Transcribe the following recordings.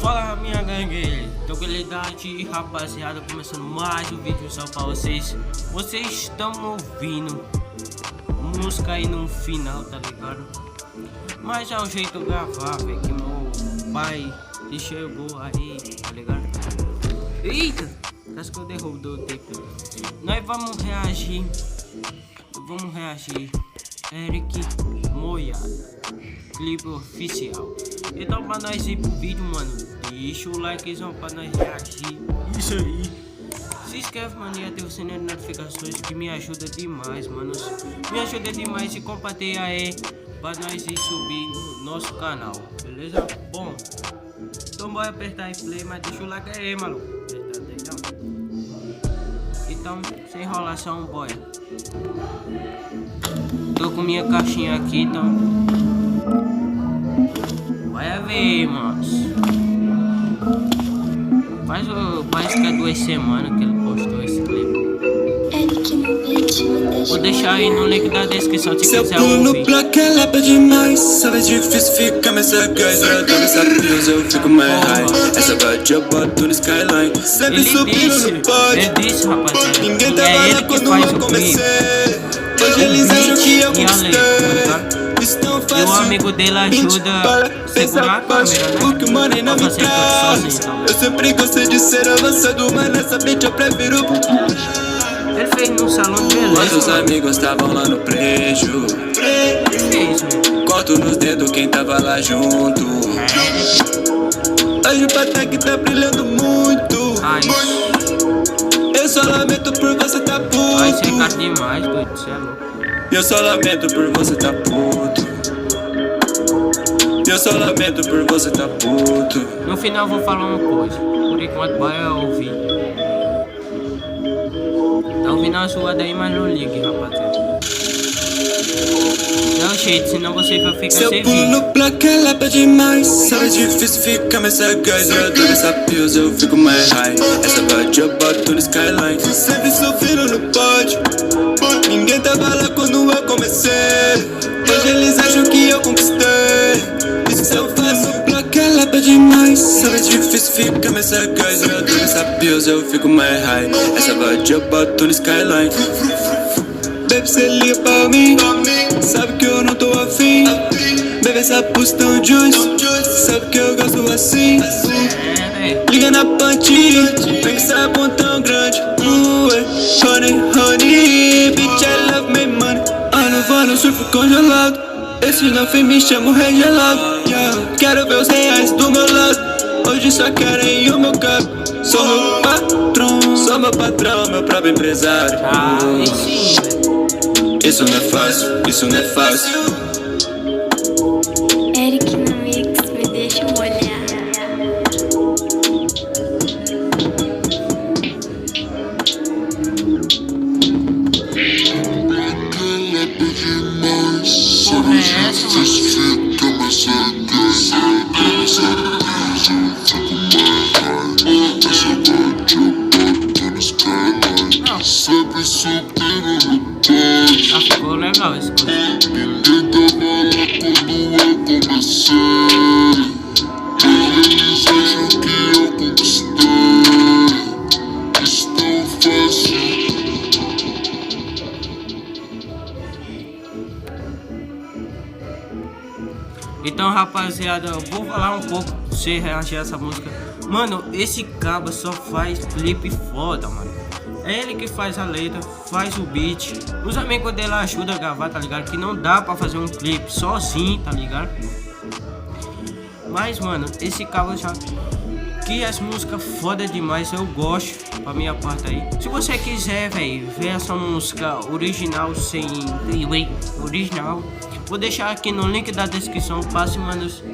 Fala minha gangue, tranquilidade rapaziada, começando mais um vídeo só pra vocês. Vocês estão ouvindo música aí no final, tá ligado? Mas é o jeito de gravar, velho, que meu pai chegou aí, tá ligado? Eita, acho que eu derrubo o tempo. Nós vamos reagir, Eric Moiada, clipe oficial. Então pra nós ir pro vídeo, mano, deixa o likezão pra nós reagir. Isso aí. Se inscreve, mano, e ativa o sininho de notificações que me ajuda demais, mano. Me ajuda demais e compartilha aí pra nós ir subir no nosso canal, beleza? Bom, então bora apertar aí play, mas deixa o like aí, maluco. Então, sem enrolação, bora. Tô com minha caixinha aqui, então vai ver, mano. Parece que é 2 semanas que ele postou esse clipe. Vou deixar aí no link da descrição se quiser ouvir. no bloco ela pede demais. Sabe difícil fica, mas essa gás essa pills eu fico mais high. Essa bate eu boto no skyline. Sempre subindo no pódio. Ele disse, rapaziada, ninguém tava lá quando eu comecei. Hoje eles acham que eu conquistei. E o amigo dele ajuda a segurar a câmera, né? O que o money não me traz. Eu sempre gostei de ser avançado, mas nessa bitch eu prefiro. Ele fez no salão de beleza. Quando os amigos estavam lá no prejo, Ele fez, velho. corto nos dedos quem tava lá junto. Hoje o Patek tá brilhando muito. Ai, Eu só lamento por você tá vai ser puto. caro demais, doido, cê é louco. Eu só lamento por você tá puto. Eu só lamento por você tá puto. No final eu vou falar uma coisa. Por enquanto bora ouvir. Tá ouvindo a sua daí, mas não ligue, rapaziada. É o jeito, senão você vai ficar Se eu sem pulo vídeo. no bloco ela pede demais. Sabe difícil fica, mas essa gás eu dou essa pills eu fico mais high. Essa bate eu boto no skyline. Sempre subindo no pódio. Ninguém tava lá quando eu comecei. Hoje eles acham que eu conquistei. Isso se eu faço no bloco ela pede demais. Sabe difícil fica, mas essa gás eu dou essa pills eu fico mais high. Essa bate eu boto no skyline. Baby, cê liga pra mim. Sabe que eu não tô afim. Baby, essa pussy tão juice. Sabe que eu gosto assim. Liga na pantinha, vem que sabão tão grande. Honey, bitch, I love my money. Eu vou no surf congelado. Esse não fez me chama o rei gelado. Quero ver os reais do meu lado. Hoje só querem o meu carro. Sou meu patrão, meu próprio empresário. Sim, velho. Isso não é fácil, isso não é fácil. Eric no mix, me deixa molhar. Porra, é essa, mano? Ah, ficou legal esse coisa. Então, rapaziada, eu vou falar um pouco pra você reagir a essa música. Mano, esse cabo só faz clipe foda, mano. É ele que faz a letra, faz o beat. Os amigos dele ajudam a gravar, tá ligado? Que não dá pra fazer um clipe sozinho, tá ligado? Mas, mano, esse cabo já... Que as músicas foda demais, eu gosto, pra minha parte aí. Se você quiser, velho, ver essa música original sem... Original, vou deixar aqui no link da descrição, passe, manos,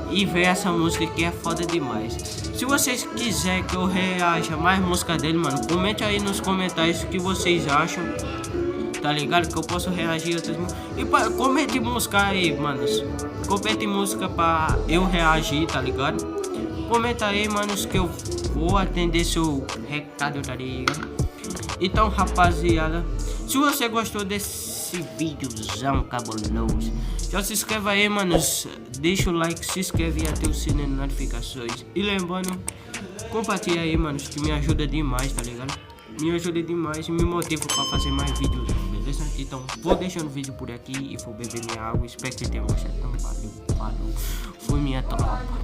e ver essa música que é foda demais. Se vocês quiserem que eu reaja mais música dele, mano, comente aí nos comentários o que vocês acham, tá ligado? Que eu posso reagir a outras músicas. E comente música aí, manos. Comente música pra eu reagir, tá ligado? Comenta aí, manos, que eu vou atender seu recado, tá ligado? Então, rapaziada, se você gostou desse esse videozão cabuloso. Já se inscreva aí, manos. Deixa o like, se inscreve e ativa o sininho de notificações. E lembrando, compartilha aí, manos, que me ajuda demais, tá ligado? Me ajuda demais e me motiva pra fazer mais vídeos, beleza? Então vou deixando o vídeo por aqui e vou beber minha água. Espero que tenha gostado. Então valeu, falou. Foi minha tropa.